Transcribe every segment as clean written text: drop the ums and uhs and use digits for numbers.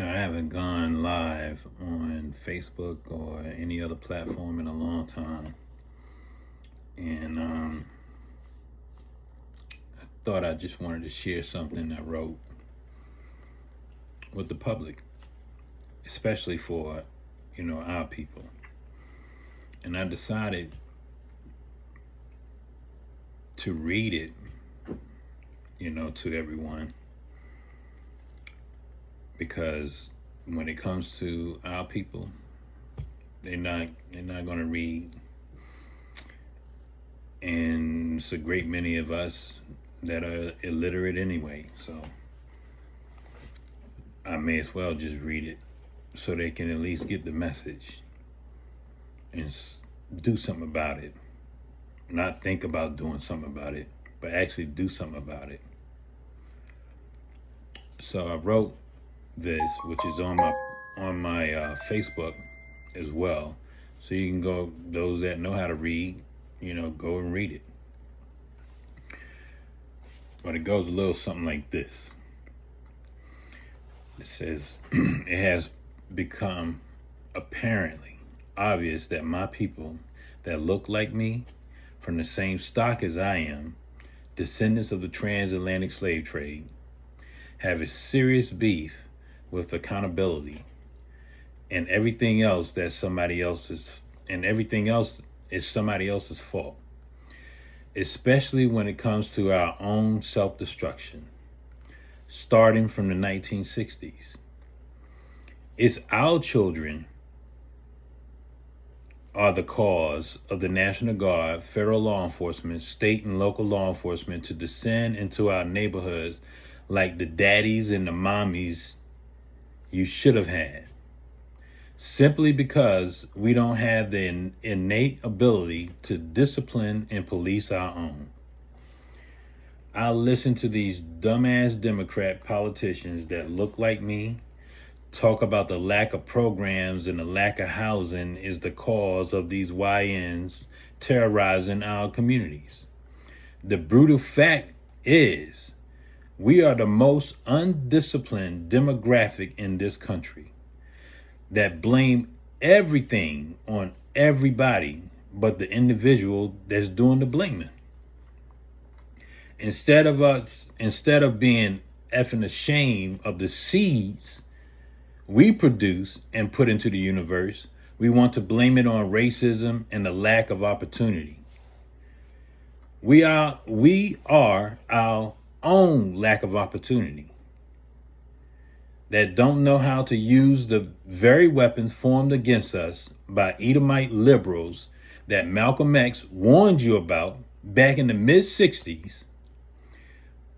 I haven't gone live on Facebook or any other platform in a long time, and I thought I just wanted to share something I wrote with the public, especially for our people. And I decided to read it, to everyone, because when it comes to our people, they're not going to read, and it's a great many of us that are illiterate anyway. So I may as well just read it so they can at least get the message and do something about it. Not think about doing something about it, but actually do something about it. So I wrote this, which is on my Facebook as well. So you can go, those that know how to read, go and read it. But it goes a little something like this. It says, it has become apparently obvious that my people that look like me, from the same stock as I am, descendants of the transatlantic slave trade, have a serious beef with accountability and everything else is somebody else's fault, especially when it comes to our own self-destruction, starting from the 1960s. It's our children are the cause of the National Guard, federal law enforcement, state and local law enforcement to descend into our neighborhoods like the daddies and the mommies you should have had, simply because we don't have the innate ability to discipline and police our own. I listen to these dumbass Democrat politicians that look like me talk about the lack of programs and the lack of housing is the cause of these YNs terrorizing our communities. The brutal fact is, we are the most undisciplined demographic in this country that blame everything on everybody but the individual that's doing the blaming. Instead of being effing ashamed of the seeds we produce and put into the universe, we want to blame it on racism and the lack of opportunity. We are our own lack of opportunity that don't know how to use the very weapons formed against us by Edomite liberals that Malcolm X warned you about back in the mid-60s.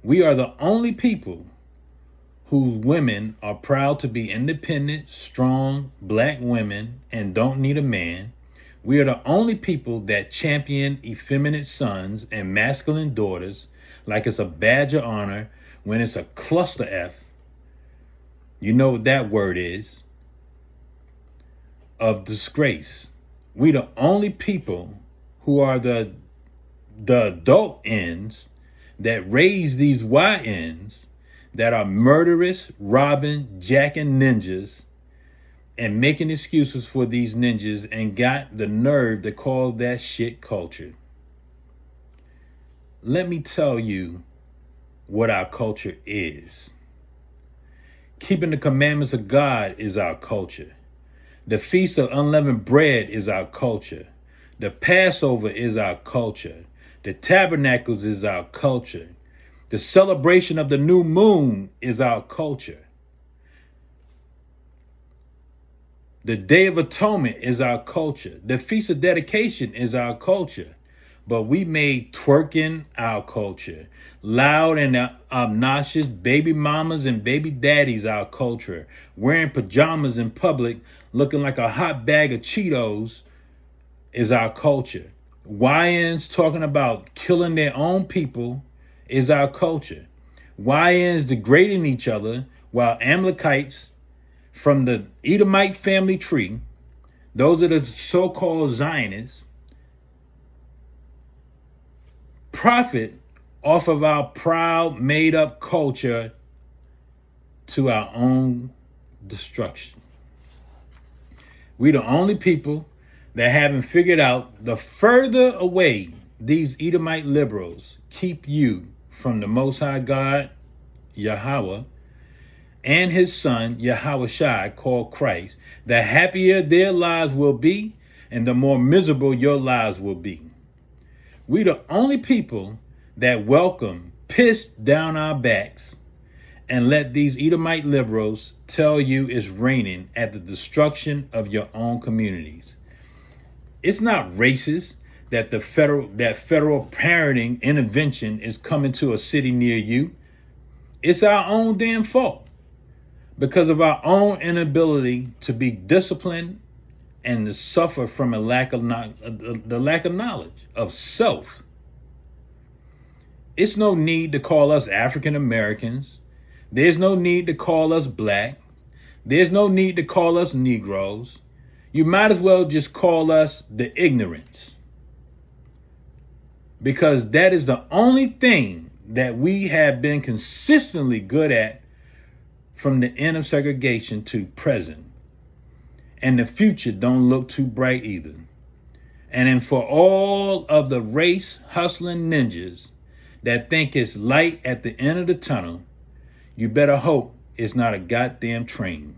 We are the only people whose women are proud to be independent, strong, black women and don't need a man. We are the only people that champion effeminate sons and masculine daughters like it's a badge of honor when it's a cluster F. You know what that word is? Of disgrace. We the only people who are the adult ends that raise these YNs that are murderous, robbing, jacking ninjas and making excuses for these ninjas and got the nerve to call that shit culture. Let me tell you what our culture is. Keeping the commandments of God is our culture. The Feast of Unleavened Bread is our culture. The Passover is our culture. The Tabernacles is our culture. The celebration of the new moon is our culture. The Day of Atonement is our culture. The Feast of Dedication is our culture. But we made twerking our culture. Loud and obnoxious baby mamas and baby daddies our culture. Wearing pajamas in public, looking like a hot bag of Cheetos is our culture. YNs talking about killing their own people is our culture. YNs degrading each other while Amalekites from the Edomite family tree, those are the so-called Zionists, profit off of our proud, made-up culture to our own self-destruction. We the only people that haven't figured out the further away these Edomite liberals keep you from the Most High God, Yahweh, and his son, Yahweh Shai, called Christ, the happier their lives will be and the more miserable your lives will be. We the only people that welcome piss down our backs and let these Edomite liberals tell you it's raining at the destruction of your own communities. It's not racist that federal parenting intervention is coming to a city near you. It's our own damn fault because of our own inability to be disciplined and to suffer from the lack of knowledge of self. It's no need to call us African Americans. There's no need to call us black. There's no need to call us Negroes. You might as well just call us the ignorance. Because that is the only thing that we have been consistently good at from the end of segregation to present. And the future don't look too bright either. And then for all of the race hustling ninjas that think it's light at the end of the tunnel, you better hope it's not a goddamn train.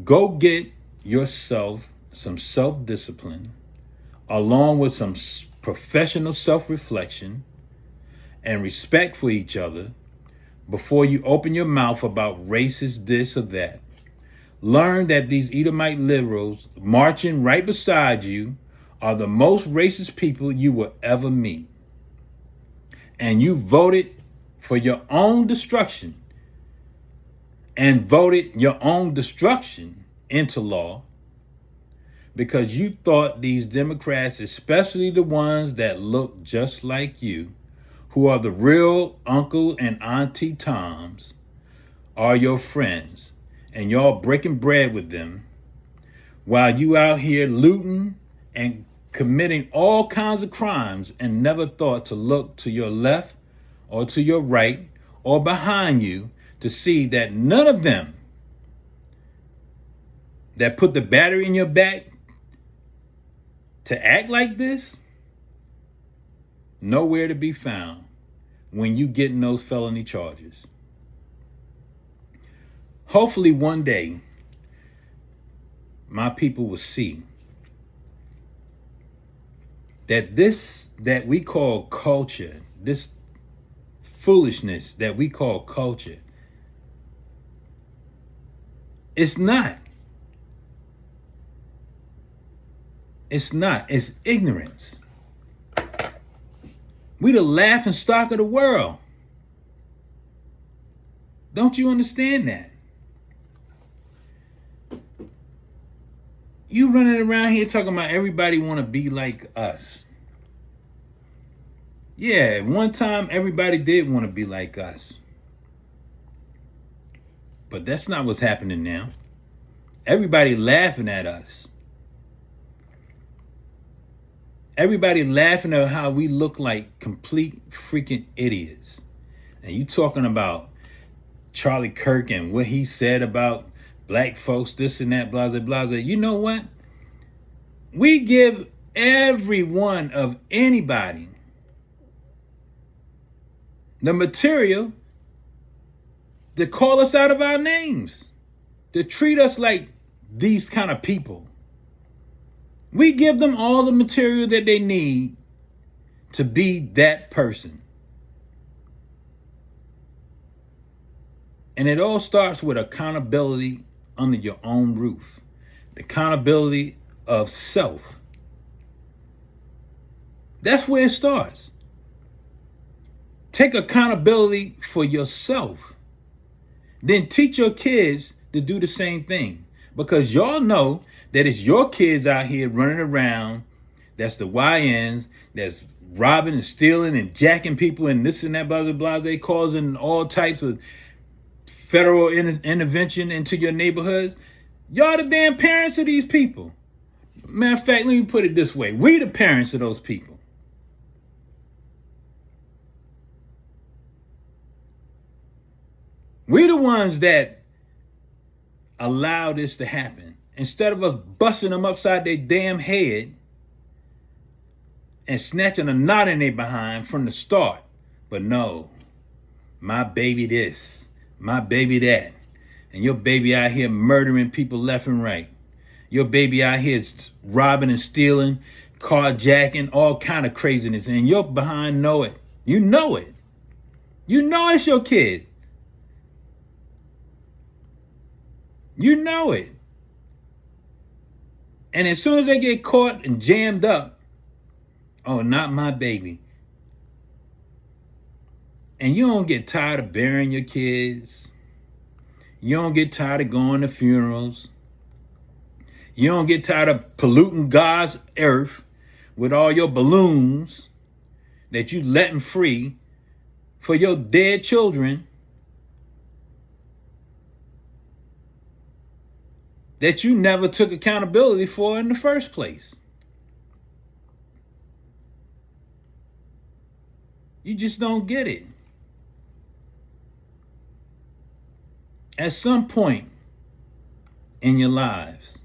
Go get yourself some self-discipline along with some professional self-reflection and respect for each other before you open your mouth about racist this or that. Learn that these Edomite liberals marching right beside you are the most racist people you will ever meet. And you voted for your own destruction and voted your own destruction into law because you thought these Democrats, especially the ones that look just like you, who are the real Uncle and Auntie Toms, are your friends, and y'all breaking bread with them while you out here looting and committing all kinds of crimes and never thought to look to your left or to your right or behind you to see that none of them that put the battery in your back to act like this, nowhere to be found when you get in those felony charges. Hopefully one day, my people will see that this that we call culture, this foolishness that we call culture, it's not. It's not. It's ignorance. We the laughing stock of the world. Don't you understand that? You running around here talking about everybody want to be like us. Yeah, one time everybody did want to be like us. But that's not what's happening now. Everybody laughing at us. Everybody laughing at how we look like complete freaking idiots. And you talking about Charlie Kirk and what he said about black folks, this and that, blah, blah, blah. You know what? We give every one of anybody the material to call us out of our names, to treat us like these kind of people. We give them all the material that they need to be that person. And it all starts with accountability under your own roof. The accountability of self. That's where it starts. Take accountability for yourself. Then teach your kids to do the same thing. Because y'all know that it's your kids out here running around, that's the YNs, that's robbing and stealing and jacking people and this and that, blah, blah, blah. They causing all types of federal intervention into your neighborhoods. Y'all the damn parents of these people. Matter of fact, let me put it this way. We the parents of those people. We're the ones that allow this to happen. Instead of us busting them upside their damn head and snatching a knot in their behind from the start. But no, my baby this, my baby that. And your baby out here murdering people left and right. Your baby out here robbing and stealing, carjacking, all kind of craziness. And your behind know it. You know it. You know it's your kid. You know it. And as soon as they get caught and jammed up, oh, not my baby. And you don't get tired of burying your kids. You don't get tired of going to funerals. You don't get tired of polluting God's earth with all your balloons that you letting free for your dead children that you never took accountability for in the first place. You just don't get it. At some point in your lives,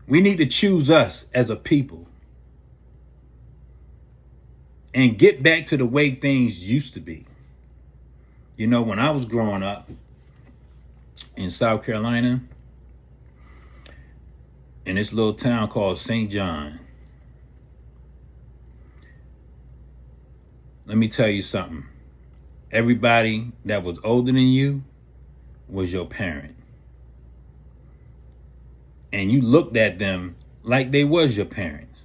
we need to choose us as a people and get back to the way things used to be. You know, when I was growing up in South Carolina, in this little town called St. John, let me tell you something. Everybody that was older than you was your parent. And you looked at them like they was your parents.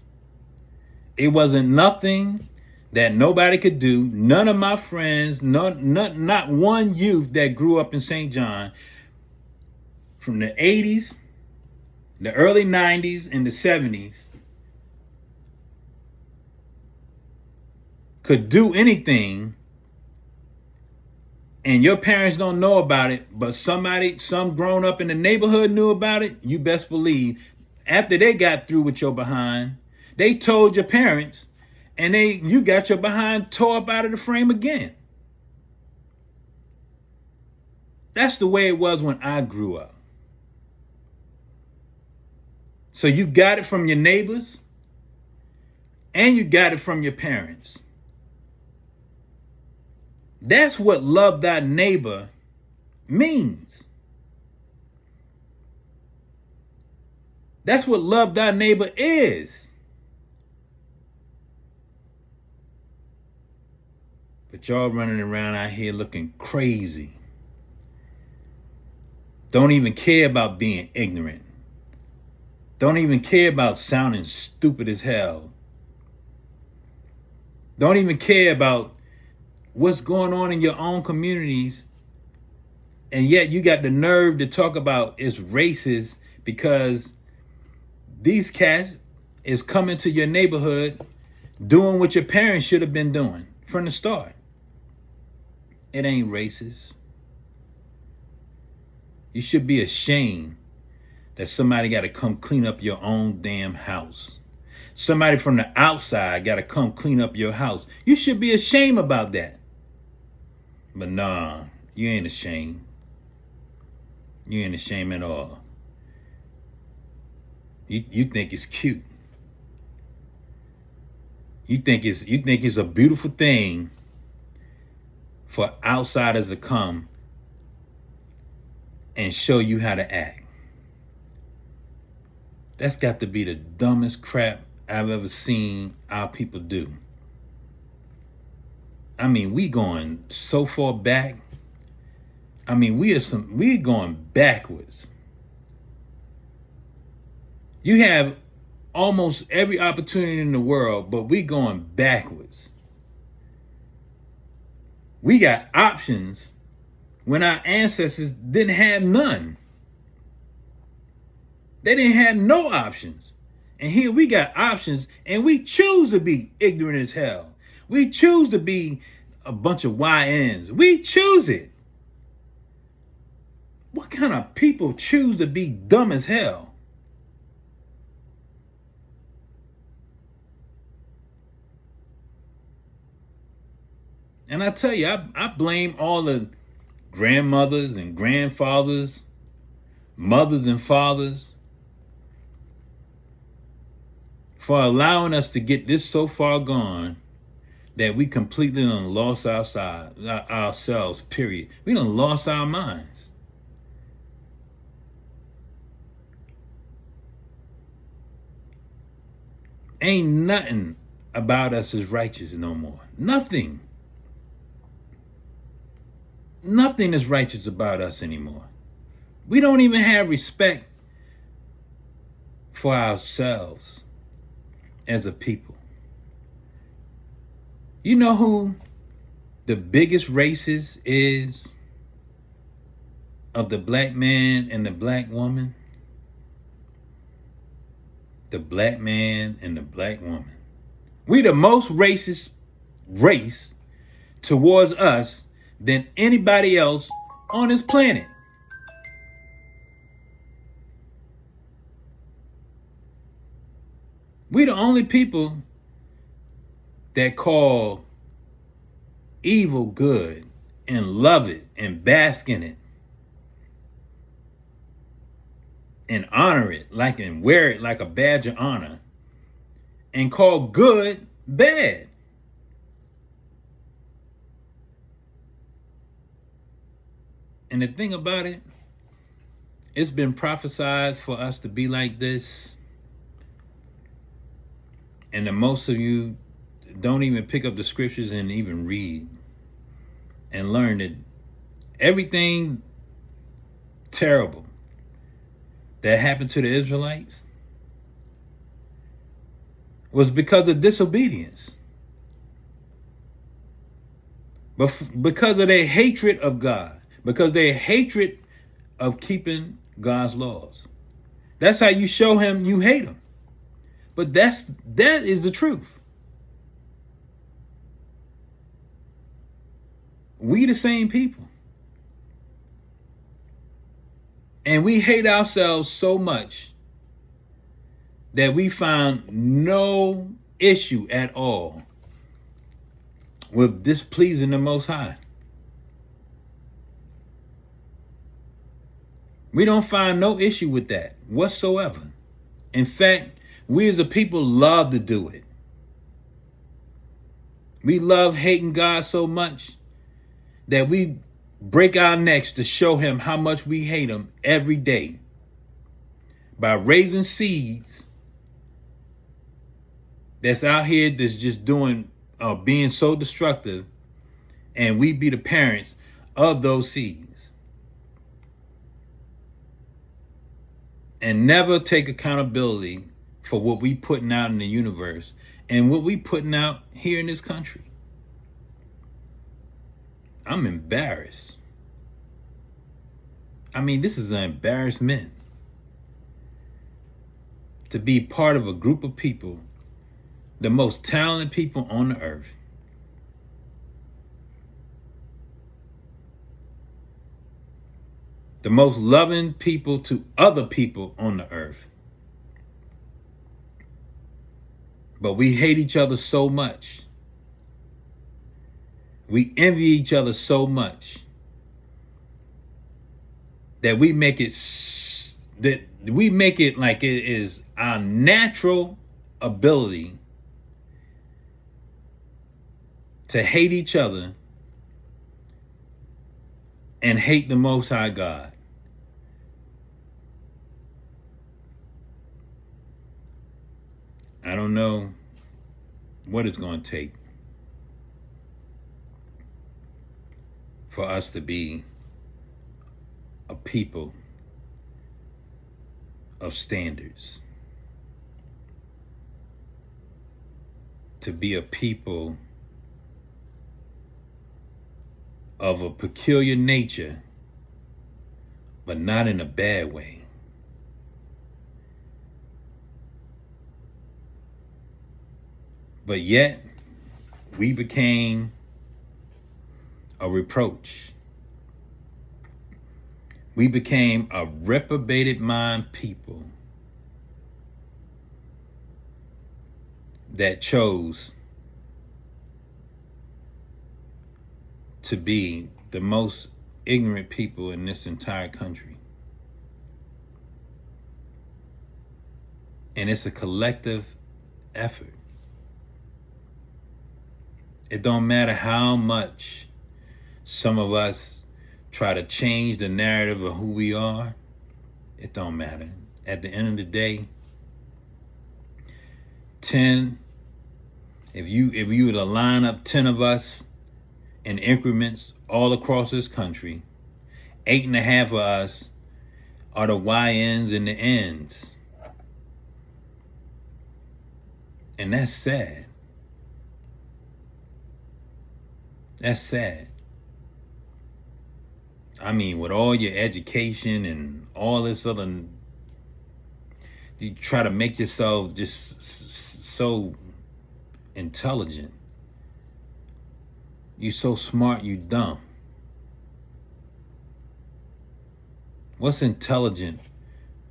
It wasn't nothing that nobody could do. None of my friends, not one youth that grew up in St. John from the 80s, the early 90s, and the 70s could do anything, and your parents don't know about it, but some grown up in the neighborhood knew about it. You best believe after they got through with your behind, they told your parents, and you got your behind tore up out of the frame again. That's the way it was when I grew up. So you got it from your neighbors, and you got it from your parents. That's what love thy neighbor means. That's what love thy neighbor is. But y'all running around out here looking crazy. Don't even care about being ignorant. Don't even care about sounding stupid as hell. Don't even care about what's going on in your own communities, and yet you got the nerve to talk about it's racist because these cats is coming to your neighborhood doing what your parents should have been doing from the start. It ain't racist. You should be ashamed that somebody got to come clean up your own damn house. Somebody from the outside got to come clean up your house. You should be ashamed about that. But nah, you ain't ashamed. You ain't ashamed at all. You think it's cute. You think it's a beautiful thing for outsiders to come and show you how to act. That's got to be the dumbest crap I've ever seen our people do. I mean, we going so far back. I mean, we're going backwards. You have almost every opportunity in the world, but we going backwards. We got options when our ancestors didn't have none. They didn't have no options. And here we got options, and we choose to be ignorant as hell. We choose to be a bunch of YNs. We choose it. What kind of people choose to be dumb as hell? And I tell you, I blame all the grandmothers and grandfathers, mothers and fathers, for allowing us to get this so far gone that we completely done lost ourselves, period. We done lost our minds. Ain't nothing about us is righteous no more. Nothing. Nothing is righteous about us anymore. We don't even have respect for ourselves as a people. You know who the biggest racist is of the black man and the black woman? The black man and the black woman. We the most racist race towards us than anybody else on this planet. We the only people that call evil good and love it and bask in it and honor it like and wear it like a badge of honor and call good bad. And the thing about it, it's been prophesied for us to be like this. And the most of you don't even pick up the scriptures and even read and learn that everything terrible that happened to the Israelites was because of disobedience. But because of their hatred of God, because their hatred of keeping God's laws. That's how you show him you hate him. But that is the truth. We the same people. And we hate ourselves so much that we find no issue at all with displeasing the Most High. We don't find no issue with that whatsoever. In fact, we as a people love to do it. We love hating God so much that we break our necks to show him how much we hate him every day by raising seeds that's out here that's just doing being so destructive, and we be the parents of those seeds. And never take accountability for what we putting out in the universe and what we putting out here in this country. I'm embarrassed. I mean, this is an embarrassment to be part of a group of people, the most talented people on the earth. The most loving people to other people on the earth. But we hate each other so much. We envy each other so much that we make it like it is our natural ability to hate each other and hate the Most High God. I don't know what it's going to take for us to be a people of standards, to be a people of a peculiar nature, but not in a bad way. But yet, we became a reproach. We became a reprobated mind people that chose to be the most ignorant people in this entire country. And it's a collective effort. It don't matter how much some of us try to change the narrative of who we are. It don't matter. At the end of the day, 10, if you were to line up 10 of us in increments all across this country, 8.5 of us are the YNs and the Ns. And that's sad. That's sad. I mean, with all your education and all this other, you try to make yourself just so intelligent. You so smart, you dumb. What's intelligent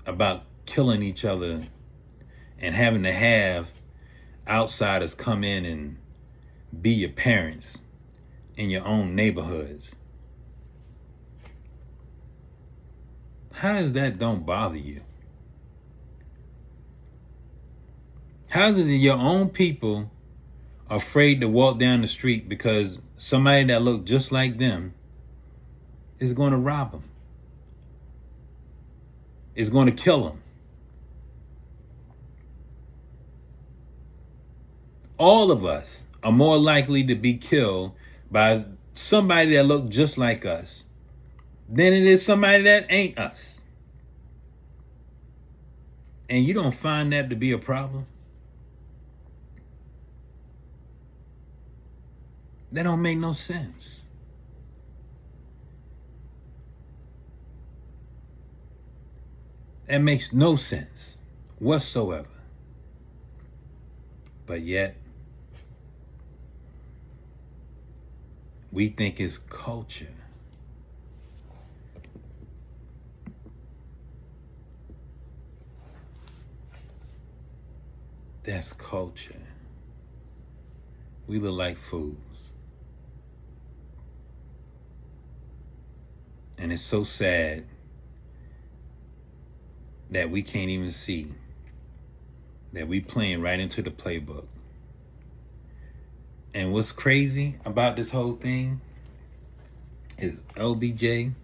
about killing each other and having to have outsiders come in and be your parents in your own neighborhoods? How is that don't bother you? How is it that your own people are afraid to walk down the street because somebody that look just like them is going to rob them, is going to kill them? All of us are more likely to be killed by somebody that look just like us than it is somebody that ain't us. And you don't find that to be a problem? That don't make no sense. That makes no sense whatsoever. But yet, we think it's culture. That's culture. We look like fools. And it's so sad that we can't even see that we playing right into the playbook. And what's crazy about this whole thing is LBJ,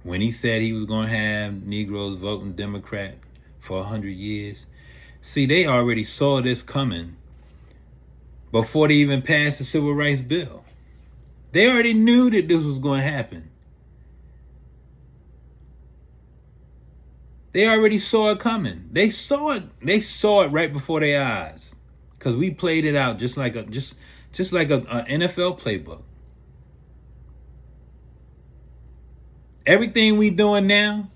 when he said he was going to have Negroes voting Democrat for 100 years, see, they already saw this coming before they even passed the Civil Rights Bill. They already knew that this was going to happen. They already saw it coming. They saw it. They saw it right before their eyes, because we played it out just like a NFL playbook. Everything we doing now,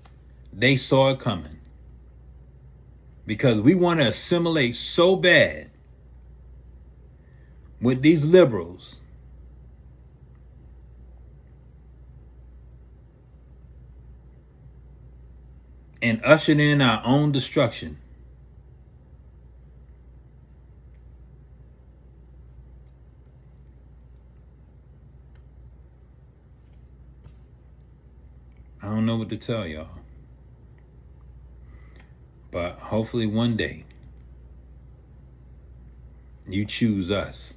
they saw it coming, because we want to assimilate so bad with these liberals. And ushered in our own destruction. I don't know what to tell y'all. But hopefully one day, you choose us.